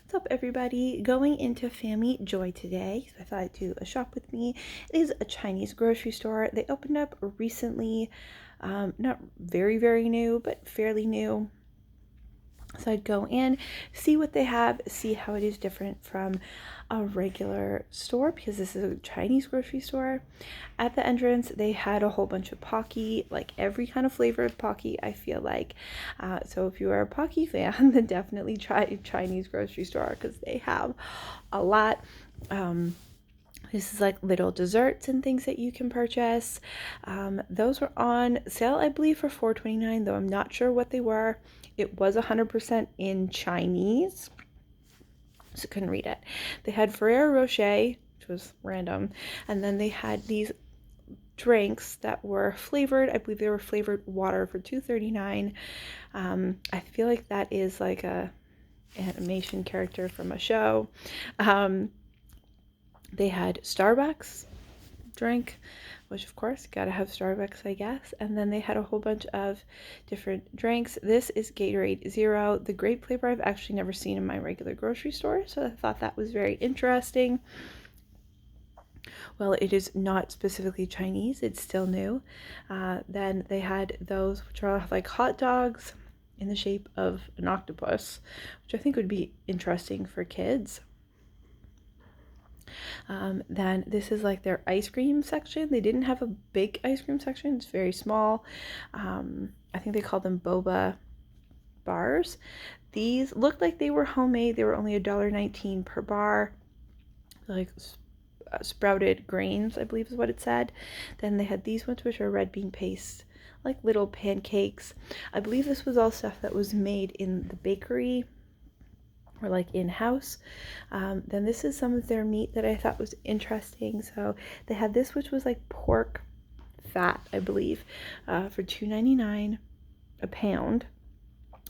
What's up, everybody? Going into FamiJoy today, so I thought I'd do a shop with me. It is a Chinese grocery store. They opened up recently, not very new, but fairly new. So I'd go in, see what they have, see how it is different from a regular store, because this is a Chinese grocery store. At the entrance, they had a whole bunch of Pocky, like every kind of flavor of Pocky, I feel like. So if you are a Pocky fan, then definitely try a Chinese grocery store, because they have a lot. This is like little desserts and things that you can purchase. Those were on sale, I believe, for $4.29, though I'm not sure what they were. It was 100% in Chinese, so couldn't read it. They had Ferrero Rocher, which was random, and then they had these drinks that were flavored. I believe they were flavored water for $2.39. I feel like that is like a animation character from a show. They had Starbucks drink, which of course gotta have Starbucks, I guess. And then they had a whole bunch of different drinks. This is Gatorade Zero. The grape flavor I've actually never seen in my regular grocery store, so I thought that was very interesting. Well, it is not specifically Chinese, it's still new. Then they had those which are like hot dogs in the shape of an octopus, which I think would be interesting for kids. Then this is like their ice cream section. They didn't have a big ice cream section, it's very small. I think they called them Boba Bars. These looked like they were homemade. They were only $1.19 per bar, like sprouted grains, I believe is what it said. Then they had these ones, which are red bean paste, like little pancakes. I believe this was all stuff that was made in the bakery or like in-house. Then this is some of their meat that I thought was interesting. So they had this, which was like pork fat, I believe, for $2.99 a pound.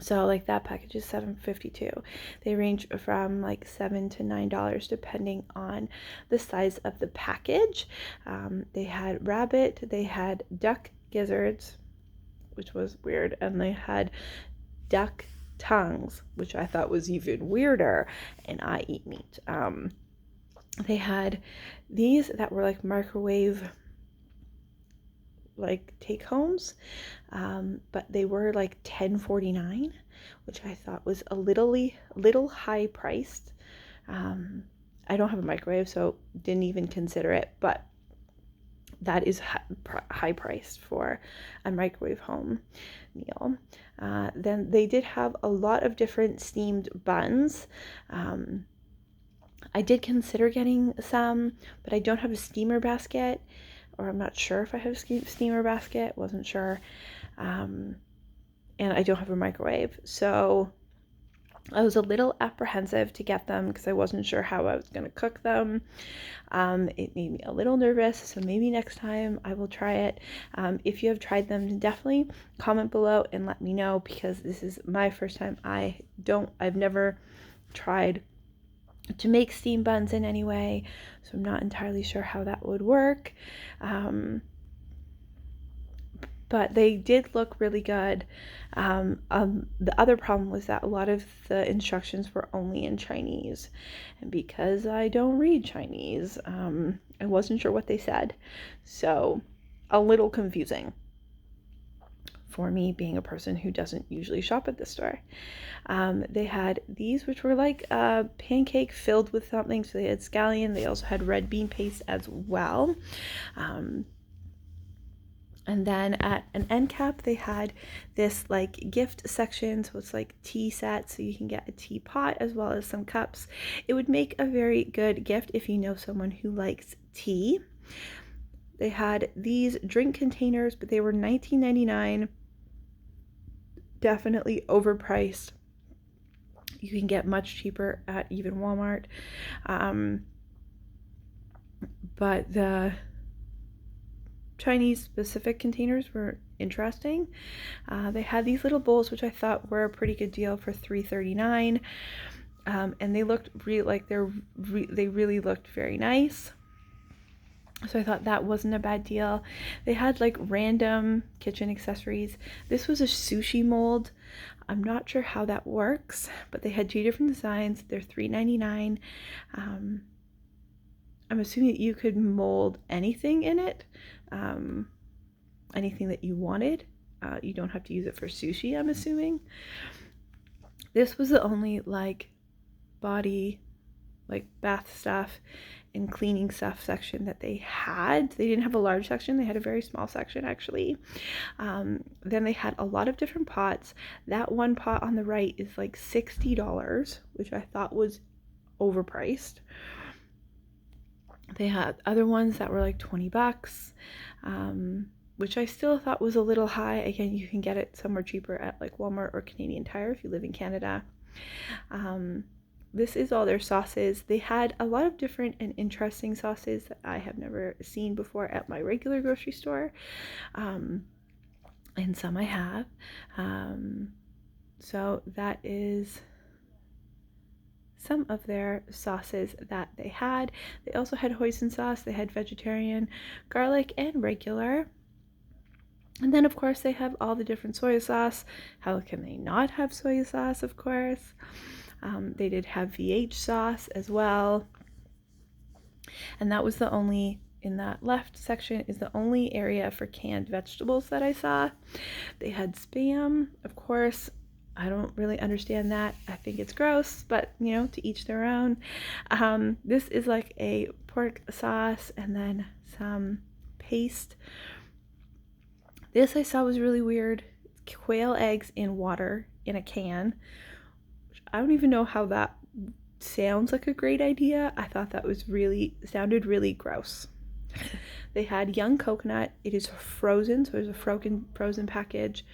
So like that package is $7.52. They range from like $7 to $9 depending on the size of the package. They had rabbit, they had duck gizzards, which was weird, and they had duck tongues, which I thought was even weirder, and I eat meat. They had these that were like microwave like take homes, but they were like $10.49, which I thought was a little high priced. I don't have a microwave, so didn't even consider it, but that is high priced for a microwave home meal. Then they did have a lot of different steamed buns. I did consider getting some, but I don't have a steamer basket, or I'm not sure if I have a steamer basket, wasn't sure. And I don't have a microwave, so I was a little apprehensive to get them because I wasn't sure how I was going to cook them. It made me a little nervous, so maybe next time I will try it. If you have tried them, definitely comment below and let me know, because this is my first time. I've never tried to make steam buns in any way, so I'm not entirely sure how that would work. But they did look really good. The other problem was that a lot of the instructions were only in Chinese, and because I don't read Chinese, I wasn't sure what they said, so a little confusing for me, being a person who doesn't usually shop at the store. They had these, which were like a pancake filled with something, so they had scallion. They also had red bean paste as well. And then at an end cap, they had this like gift section, so it's like tea set, so you can get a teapot as well as some cups. It would make a very good gift if you know someone who likes tea. They had these drink containers, but they were $19.99. Definitely overpriced. You can get much cheaper at even Walmart. But the Chinese specific containers were interesting. They had these little bowls, which I thought were a pretty good deal for $3.39, and they looked they really looked very nice, so I thought that wasn't a bad deal. They had like random kitchen accessories. This was a sushi mold, I'm not sure how that works, but they had 2 different designs. They're $3.99. I'm assuming that you could mold anything in it, anything that you wanted. You don't have to use it for sushi, I'm assuming. This was the only like body, like bath stuff and cleaning stuff section that they had. They didn't have a large section, they had a very small section actually. Then they had a lot of different pots. That one pot on the right is like $60, which I thought was overpriced. They had other ones that were like 20 bucks, which I still thought was a little high. Again, you can get it somewhere cheaper at like Walmart or Canadian Tire if you live in Canada. This is all their sauces. They had a lot of different and interesting sauces that I have never seen before at my regular grocery store. And some I have. So that is some of their sauces that they had. They also had hoisin sauce. They had vegetarian, garlic, and regular. And then of course they have all the different soy sauce. How can they not have soy sauce, of course? They did have VH sauce as well. And that was the only, in that left section is the only area for canned vegetables that I saw. They had Spam, of course. I don't really understand that. I think it's gross, but you know, to each their own. This is like a pork sauce and then some paste. This I saw was really weird. Quail eggs in water in a can. I don't even know how that sounds like a great idea. I thought that was sounded really gross. They had young coconut. It is frozen, so there's a frozen package.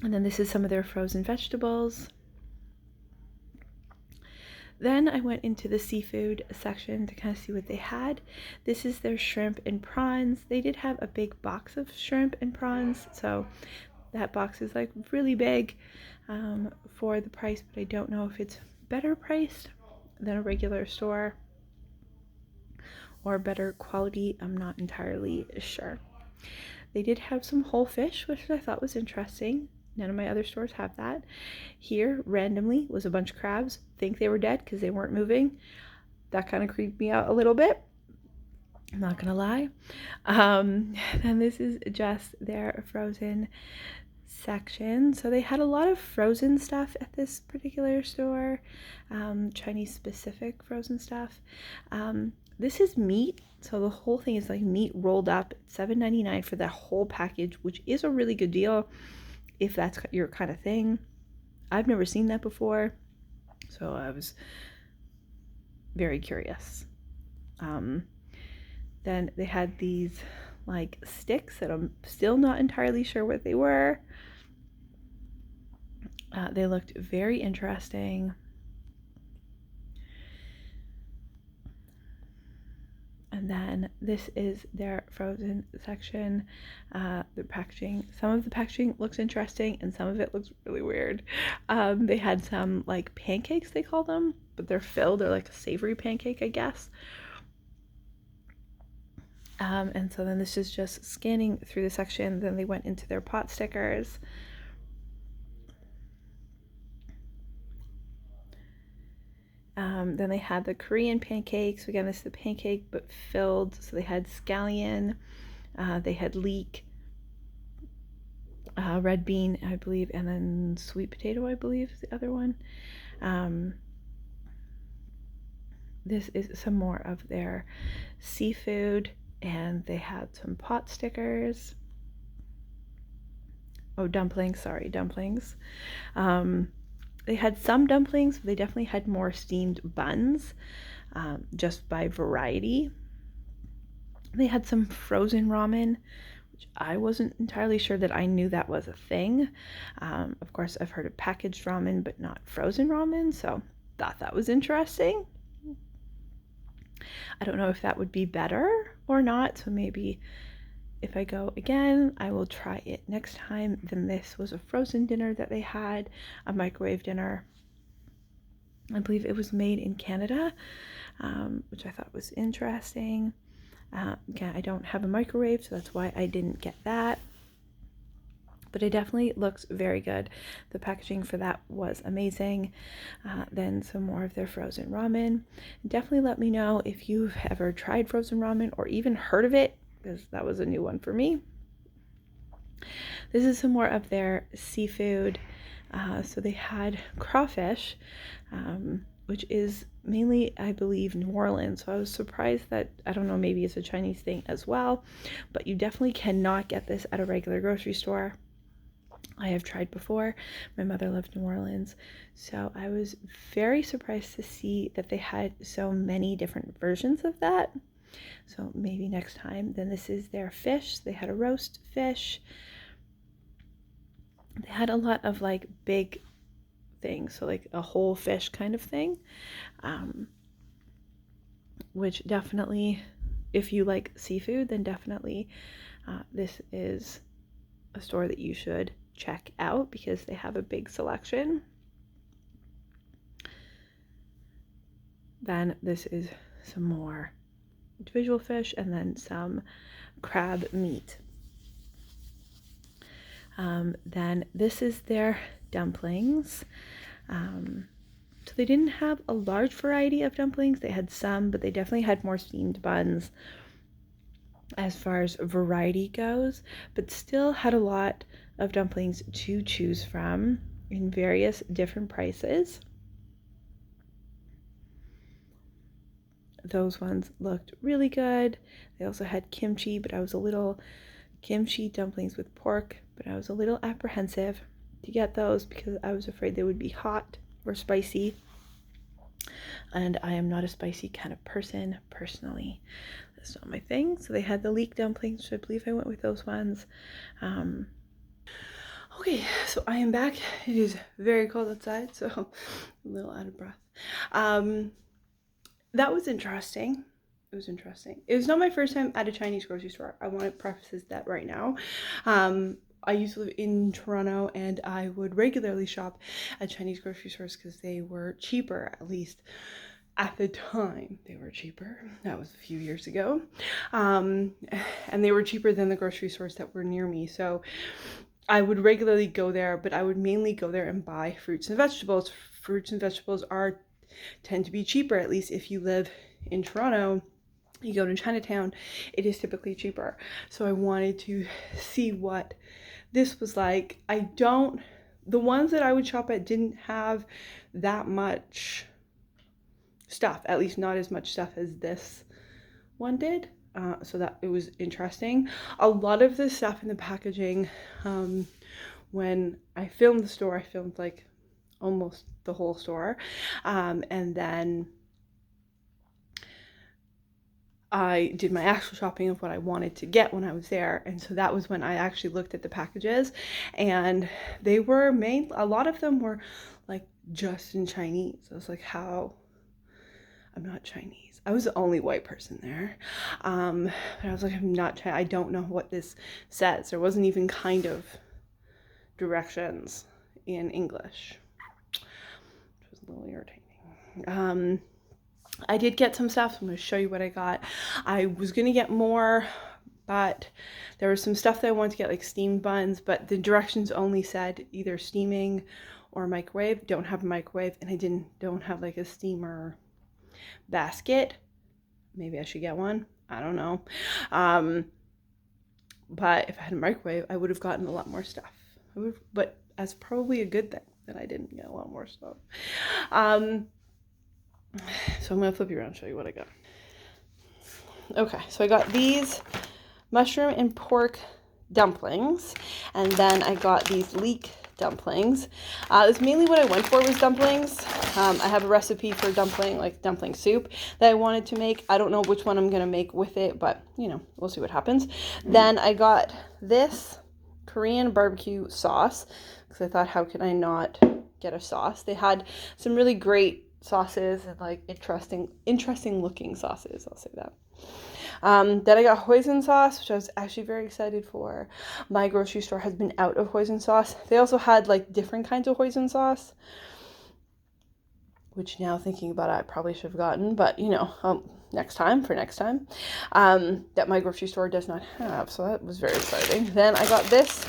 And then this is some of their frozen vegetables. Then I went into the seafood section to kind of see what they had. This is their shrimp and prawns. They did have a big box of shrimp and prawns, so that box is like really big for the price, but I don't know if it's better priced than a regular store or better quality. I'm not entirely sure. They did have some whole fish, which I thought was interesting. None of my other stores have that. Here, randomly, was a bunch of crabs. Think they were dead because they weren't moving. That kind of creeped me out a little bit. I'm not gonna lie. And this is just their frozen section. So they had a lot of frozen stuff at this particular store, Chinese specific frozen stuff. This is meat, so the whole thing is like meat rolled up, $7.99 for that whole package, which is a really good deal if that's your kind of thing. I've never seen that before, so I was very curious. Then they had these like sticks that I'm still not entirely sure what they were. They looked very interesting. And then this is their frozen section. The packaging, some of the packaging looks interesting and some of it looks really weird. They had some like pancakes, they call them, but they're like a savory pancake, I guess. And so then this is just scanning through the section. Then they went into their pot stickers. Then they had the Korean pancakes. Again, this is the pancake but filled. So they had scallion, they had leek, red bean, I believe, and then sweet potato, I believe, is the other one. This is some more of their seafood, and they had some pot stickers. Oh, dumplings, sorry, dumplings. They had some dumplings, but they definitely had more steamed buns, just by variety. They had some frozen ramen, which I wasn't entirely sure that I knew that was a thing. Of course, I've heard of packaged ramen, but not frozen ramen, so thought that was interesting. I don't know if that would be better or not, so maybe if I go again, I will try it next time. Then this was a frozen dinner that they had, a microwave dinner. I believe it was made in Canada, which I thought was interesting. Again, I don't have a microwave, so that's why I didn't get that. but it definitely looks very good. The packaging for that was amazing. Then some more of their frozen ramen. Definitely let me know if you've ever tried frozen ramen or even heard of it, because that was a new one for me. This is some more of their seafood. So they had crawfish, which is mainly, I believe, New Orleans. So I was surprised that, I don't know, maybe it's a Chinese thing as well, but you definitely cannot get this at a regular grocery store. I have tried before. My mother lived in New Orleans, so I was very surprised to see that they had so many different versions of that. So maybe next time. Then this is their fish. They had a roast fish. They had a lot of like big things, so like a whole fish kind of thing, which definitely, if you like seafood, then definitely this is a store that you should check out because they have a big selection. Then this is some more individual fish and then some crab meat. Then this is their dumplings. So they didn't have a large variety of dumplings. They had some, but they definitely had more steamed buns as far as variety goes, but still had a lot of dumplings to choose from in various different prices. Those ones looked really good. They also had kimchi, but I was a little kimchi dumplings with pork, but I was a little apprehensive to get those because I was afraid they would be hot or spicy, and I am not a spicy kind of person personally. That's not my thing. So they had the leek dumplings, so I believe I went with those ones. Okay, so I am back. It is very cold outside, so I'm a little out of breath. That was interesting. It was interesting. It was not my first time at a Chinese grocery store. I want to preface that right now. I used to live in Toronto, and I would regularly shop at Chinese grocery stores because they were cheaper, at least at the time. They were cheaper. That was a few years ago. And they were cheaper than the grocery stores that were near me. So I would regularly go there, but I would mainly go there and buy fruits and vegetables. Fruits and vegetables tend to be cheaper, at least if you live in Toronto. You go to Chinatown, it is typically cheaper. So I wanted to see what this was like. The ones that I would shop at didn't have that much stuff, at least not as much stuff as this one did. So that it was interesting. A lot of the stuff in the packaging, when I filmed the store, I filmed like almost the whole store. And then I did my actual shopping of what I wanted to get when I was there. And so that was when I actually looked at the packages, and they were a lot of them were like just in Chinese. I was like, how? I'm not Chinese. I was the only white person there. But I was like, I'm not Chinese. I don't know what this says. There wasn't even kind of directions in English, which was a little irritating. I did get some stuff, so I'm going to show you what I got. I was going to get more, but there was some stuff that I wanted to get, like steamed buns, but the directions only said either steaming or microwave. Don't have a microwave, and I don't have like a steamer basket. Maybe I should get one. I don't know. But if I had a microwave, I would have gotten a lot more stuff. But that's probably a good thing that I didn't get a lot more stuff. So I'm going to flip you around and show you what I got. Okay, so I got these mushroom and pork dumplings, and then I got these leek dumplings. That's mainly what I went for, was dumplings. I have a recipe for dumpling soup that I wanted to make. I don't know which one I'm going to make with it, but we'll see what happens. Then I got this Korean barbecue sauce because I thought, how can I not get a sauce? They had some really great sauces and like interesting looking sauces, I'll say that. Then I got Hoisin Sauce, which I was actually very excited for. My grocery store has been out of Hoisin Sauce. They also had like different kinds of Hoisin Sauce, which now thinking about it, I probably should have gotten, but next time, that my grocery store does not have. So that was very exciting. Then I got this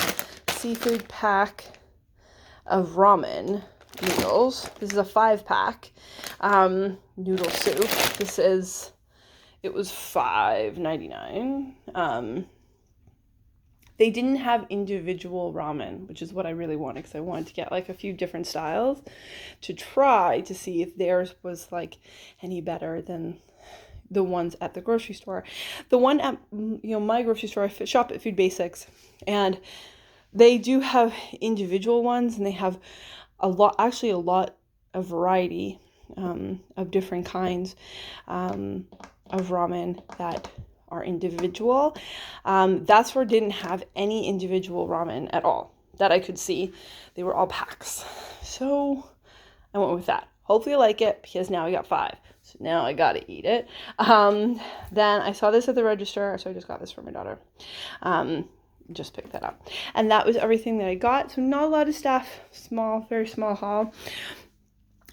seafood pack of ramen noodles. This is a 5-pack noodle soup. It was $5.99. They didn't have individual ramen, which is what I really wanted, because I wanted to get like a few different styles to try to see if theirs was like any better than the ones at the grocery store. The one at my grocery store, I shop at Food Basics, and they do have individual ones, and they have a lot of variety of different kinds of ramen that are individual. That store didn't have any individual ramen at all that I could see. They were all packs. So I went with that. Hopefully I like it, because now I got 5. So now I gotta eat it. Then I saw this at the register, so I just got this for my daughter. Just picked that up. And that was everything that I got. So not a lot of stuff. Small, very small haul.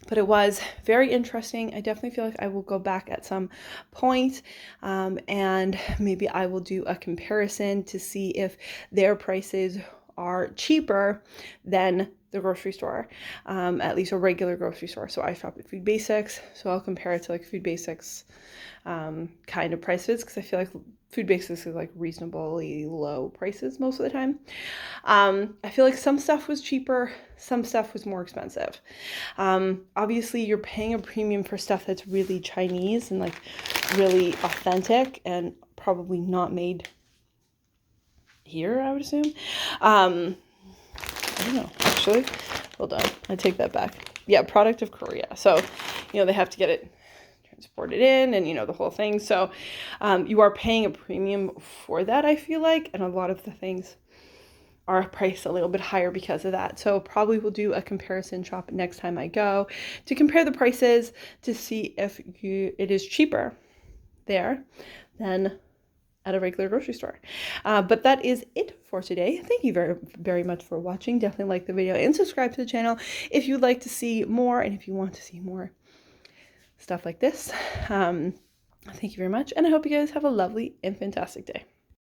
But it was very interesting. I definitely feel like I will go back at some point, and maybe I will do a comparison to see if their prices are cheaper than the grocery store, at least a regular grocery store. So I shop at Food Basics, so I'll compare it to like Food Basics kind of prices, because I feel like Food Basics is like reasonably low prices most of the time. I feel like some stuff was cheaper, some stuff was more expensive. Obviously you're paying a premium for stuff that's really Chinese and like really authentic and probably not made here, I would assume. I don't know, actually. Hold on, I take that back. Yeah, product of Korea. So, they have to get it transported in and, the whole thing. So, you are paying a premium for that, I feel like. And a lot of the things are priced a little bit higher because of that. So probably we'll do a comparison shop next time I go to compare the prices to see if it is cheaper there than at a regular grocery store. But that is it for today. Thank you very, very much for watching. Definitely like the video and subscribe to the channel if you'd like to see more, and if you want to see more stuff like this. Thank you very much, and I hope you guys have a lovely and fantastic day.